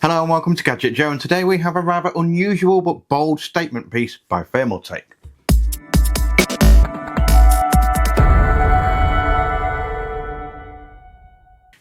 Hello and welcome to Gadget Joe, and today we have a rather unusual but bold statement piece by Thermaltake.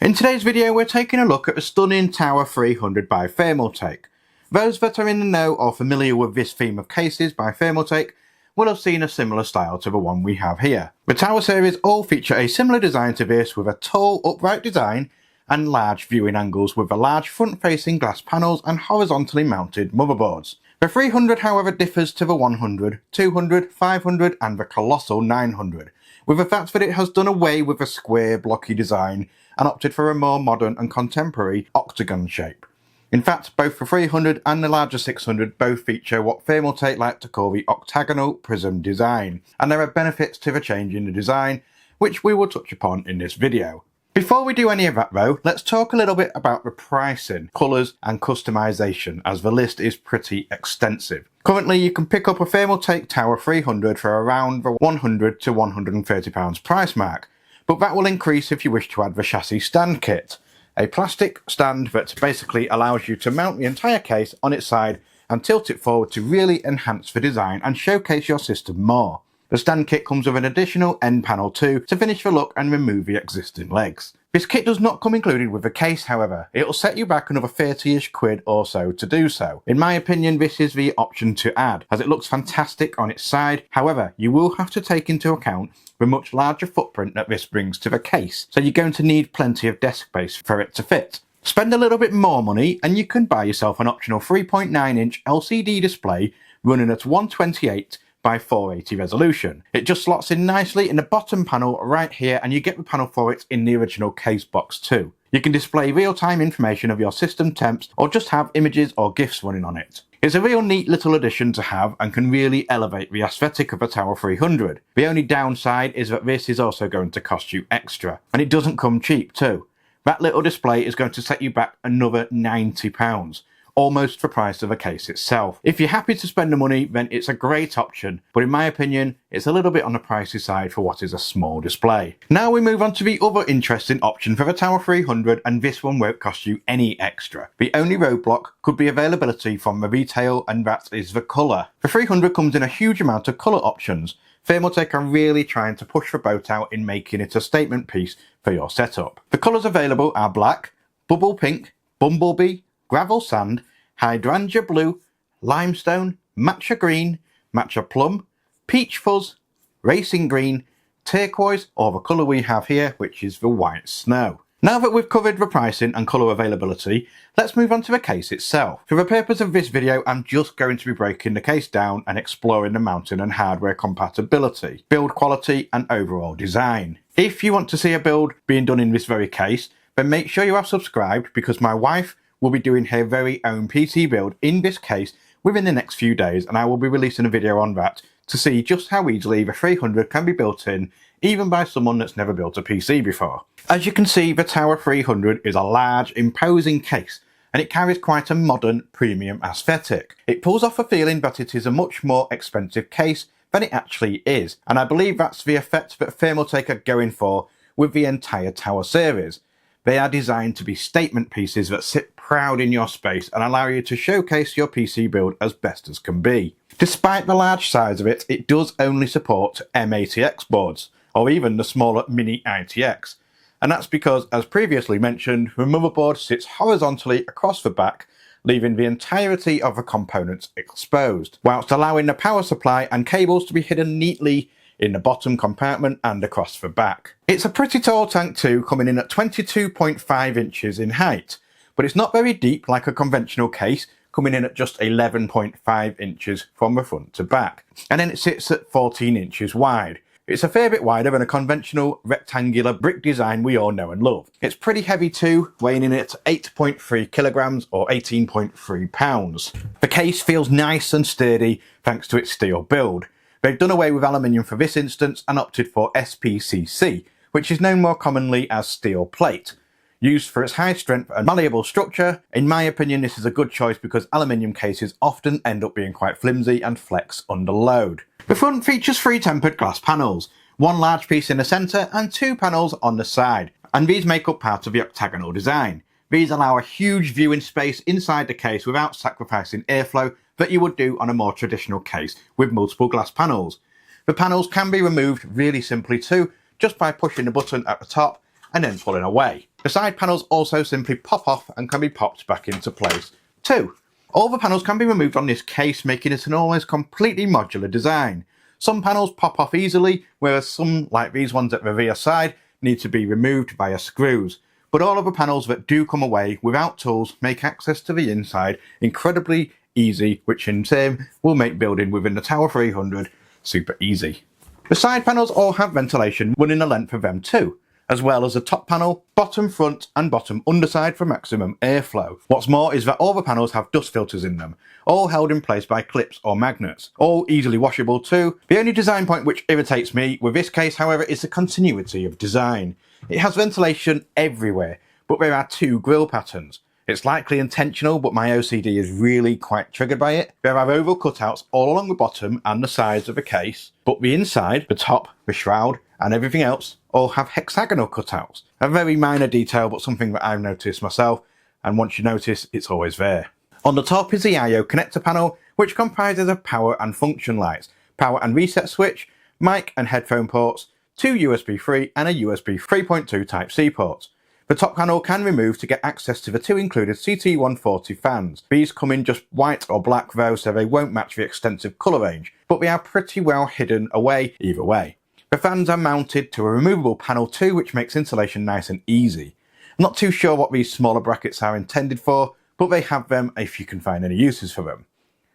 In today's video we're taking a look at the stunning Tower 300 by Thermaltake. Those that are in the know or familiar with this theme of cases by Thermaltake will have seen a similar style to the one we have here. The Tower series all feature a similar design to this, with a tall upright design and large viewing angles with the large front-facing glass panels and horizontally mounted motherboards. The 300 however differs to the 100, 200, 500 and the colossal 900, with the fact that it has done away with the square blocky design and opted for a more modern and contemporary octagon shape. In fact, both the 300 and the larger 600 both feature what Thermaltake like to call the octagonal prism design, and there are benefits to the change in the design, which we will touch upon in this video. Before we do any of that though, let's talk a little bit about the pricing, colours and customisation, as the list is pretty extensive. Currently you can pick up a Thermaltake Tower 300 for around the £100 to £130 price mark, but that will increase if you wish to add the chassis stand kit, a plastic stand that basically allows you to mount the entire case on its side and tilt it forward to really enhance the design and showcase your system more. The stand kit comes with an additional end panel too to finish the look and remove the existing legs. This kit does not come included with the case however, it'll set you back another 30ish quid or so to do so. In my opinion this is the option to add, as it looks fantastic on its side. However, you will have to take into account the much larger footprint that this brings to the case, so you're going to need plenty of desk space for it to fit. Spend a little bit more money and you can buy yourself an optional 3.9 inch LCD display running at 128 by 480 resolution. It just slots in nicely in the bottom panel right here, and you get the panel for it in the original case box too. You can display real-time information of your system temps or just have images or GIFs running on it. It's a real neat little addition to have and can really elevate the aesthetic of a Tower 300. The only downside is that this is also going to cost you extra, and it doesn't come cheap too. That little display is going to set you back another £90. Almost the price of a case itself. If you're happy to spend the money, then it's a great option, but in my opinion, it's a little bit on the pricey side for what is a small display. Now we move on to the other interesting option for the Tower 300, and this one won't cost you any extra. The only roadblock could be availability from the retail, and that is the colour. The 300 comes in a huge amount of colour options. Thermaltake are really trying to push the boat out in making it a statement piece for your setup. The colours available are black, bubble pink, bumblebee, gravel sand, hydrangea blue, limestone, matcha green, matcha plum, peach fuzz, racing green, turquoise, or the colour we have here, which is the white snow. Now that we've covered the pricing and colour availability, let's move on to the case itself. For the purpose of this video, I'm just going to be breaking the case down and exploring the mounting and hardware compatibility, build quality and overall design. If you want to see a build being done in this very case, then make sure you are subscribed, because my wife will be doing her very own PC build in this case within the next few days, and I will be releasing a video on that to see just how easily the 300 can be built in, even by someone that's never built a PC before. As you can see, the Tower 300 is a large, imposing case, and it carries quite a modern, premium aesthetic. It pulls off a feeling that it is a much more expensive case than it actually is, and I believe that's the effect that Thermaltake are going for with the entire Tower series. They are designed to be statement pieces that sit proud in your space and allow you to showcase your PC build as best as can be. Despite the large size of it, it does only support M-ATX boards, or even the smaller mini-ITX. And that's because, as previously mentioned, the motherboard sits horizontally across the back, leaving the entirety of the components exposed, whilst allowing the power supply and cables to be hidden neatly in the bottom compartment and across the back. It's a pretty tall tank too, coming in at 22.5 inches in height, but it's not very deep like a conventional case, coming in at just 11.5 inches from the front to back, and then it sits at 14 inches wide. It's a fair bit wider than a conventional rectangular brick design we all know and love. It's pretty heavy too, weighing in at 8.3 kilograms or 18.3 pounds. The case feels nice and sturdy thanks to its steel build. They've done away with aluminium for this instance and opted for SPCC, which is known more commonly as steel plate. Used for its high strength and malleable structure, in my opinion this is a good choice because aluminium cases often end up being quite flimsy and flex under load. The front features 3 tempered glass panels, one large piece in the centre and 2 panels on the side, and these make up part of the octagonal design. These allow a huge viewing space inside the case without sacrificing airflow that you would do on a more traditional case with multiple glass panels. The panels can be removed really simply too, just by pushing the button at the top and then pulling away. The side panels also simply pop off and can be popped back into place too. All the panels can be removed on this case, making it an almost completely modular design. Some panels pop off easily, whereas some, like these ones at the rear side, need to be removed via screws. But all of the panels that do come away without tools make access to the inside incredibly easy, which in turn will make building within the Tower 300 super easy. The side panels all have ventilation running the length of them too, as well as the top panel, bottom front and bottom underside for maximum airflow. What's more is that all the panels have dust filters in them, all held in place by clips or magnets, all easily washable too. The only design point which irritates me with this case, however, is the continuity of design. It has ventilation everywhere, but there are two grille patterns. It's likely intentional, but my OCD is really quite triggered by it. There are oval cutouts all along the bottom and the sides of the case, but the inside, the top, the shroud, and everything else all have hexagonal cutouts. A very minor detail, but something that I've noticed myself, and once you notice, it's always there. On the top is the I/O connector panel, which comprises of power and function lights, power and reset switch, mic and headphone ports, two USB 3 and a USB 3.2 Type-C ports. The top panel can remove to get access to the two included CT140 fans. These come in just white or black though, so they won't match the extensive colour range, but they are pretty well hidden away either way. The fans are mounted to a removable panel too, which makes installation nice and easy. I'm not too sure what these smaller brackets are intended for, but they have them if you can find any uses for them.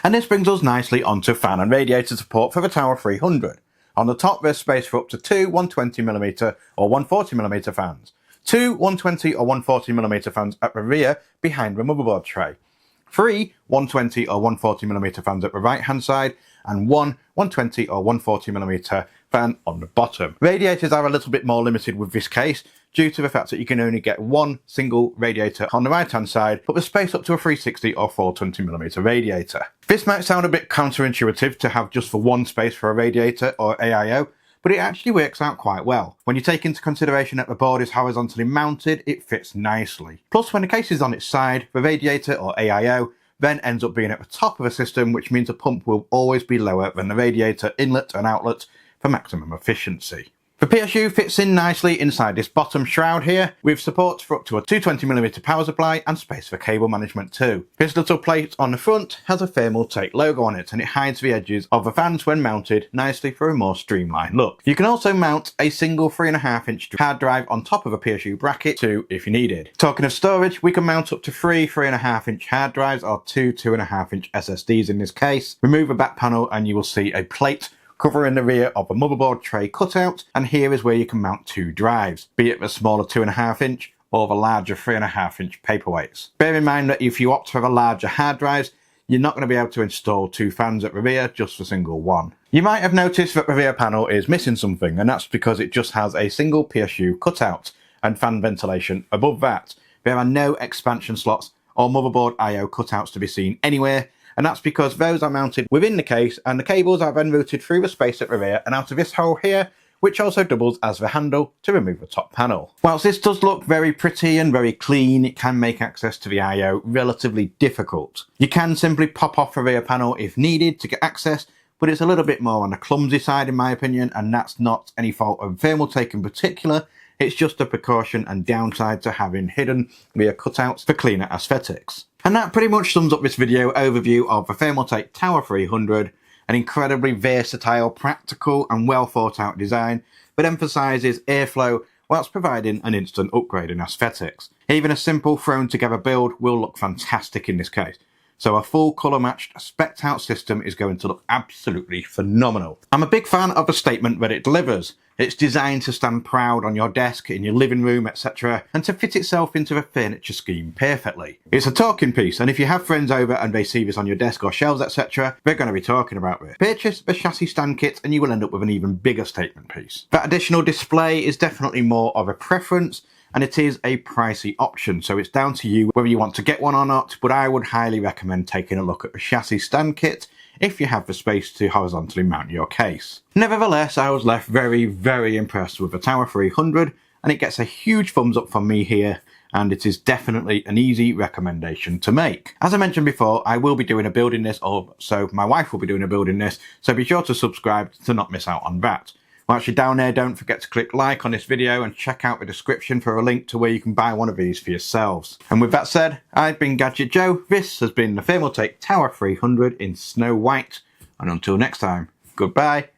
And this brings us nicely onto fan and radiator support for the Tower 300. On the top there's space for up to two 120mm or 140mm fans. Two 120 or 140mm fans at the rear behind the motherboard tray. Three 120 or 140mm fans at the right hand side, and one 120 or 140mm fan on the bottom. Radiators are a little bit more limited with this case due to the fact that you can only get one single radiator on the right hand side, but there's space up to a 360 or 420mm radiator. This might sound a bit counterintuitive to have just the one space for a radiator or AIO, but it actually works out quite well. When you take into consideration that the board is horizontally mounted, it fits nicely. Plus, when the case is on its side, the radiator or AIO then ends up being at the top of the system, which means the pump will always be lower than the radiator inlet and outlet for maximum efficiency. The PSU fits in nicely inside this bottom shroud here, with support for up to a 220mm power supply and space for cable management too. This little plate on the front has a Thermaltake logo on it, and it hides the edges of the fans when mounted nicely for a more streamlined look. You can also mount a single 3.5-inch hard drive on top of a PSU bracket too if you needed. Talking of storage, we can mount up to three 3.5-inch hard drives or two 2.5-inch SSDs in this case. Remove the back panel and you will see a plate covering the rear of a motherboard tray cutout, and here is where you can mount two drives, be it the smaller 2.5-inch or the larger 3.5-inch paperweights. Bear in mind that if you opt for the larger hard drives, you're not going to be able to install two fans at the rear, just the single one. You might have noticed that the rear panel is missing something, and that's because it just has a single PSU cutout and fan ventilation above that. There are no expansion slots or motherboard I/O cutouts to be seen anywhere, and that's because those are mounted within the case and the cables are then routed through the space at the rear and out of this hole here, which also doubles as the handle to remove the top panel. Whilst this does look very pretty and very clean, it can make access to the I/O relatively difficult. You can simply pop off the rear panel if needed to get access, but it's a little bit more on the clumsy side in my opinion, and that's not any fault of Thermaltake in particular. It's just a precaution and downside to having hidden rear cutouts for cleaner aesthetics. And that pretty much sums up this video overview of the Thermaltake Tower 300, an incredibly versatile, practical and well thought out design that emphasises airflow whilst providing an instant upgrade in aesthetics. Even a simple thrown together build will look fantastic in this case, so a full colour matched spec'd out system is going to look absolutely phenomenal. I'm a big fan of the statement that it delivers. It's designed to stand proud on your desk, in your living room, etc., and to fit itself into the furniture scheme perfectly. It's a talking piece, and if you have friends over and they see this on your desk or shelves, etc., they're going to be talking about it. Purchase the chassis stand kit and you will end up with an even bigger statement piece. That additional display is definitely more of a preference, and it is a pricey option, so it's down to you whether you want to get one or not, but I would highly recommend taking a look at the chassis stand kit if you have the space to horizontally mount your case. Nevertheless, I was left very, very impressed with the Tower 300, and it gets a huge thumbs up from me here, and it is definitely an easy recommendation to make. As I mentioned before, I will be doing a build in this, or so my wife will be doing a build in this, so be sure to subscribe to not miss out on that. Once you're down there, don't forget to click like on this video and check out the description for a link to where you can buy one of these for yourselves. And with that said, I've been Gadget Joe, this has been the Thermaltake Tower 300 in Snow White, and until next time, goodbye.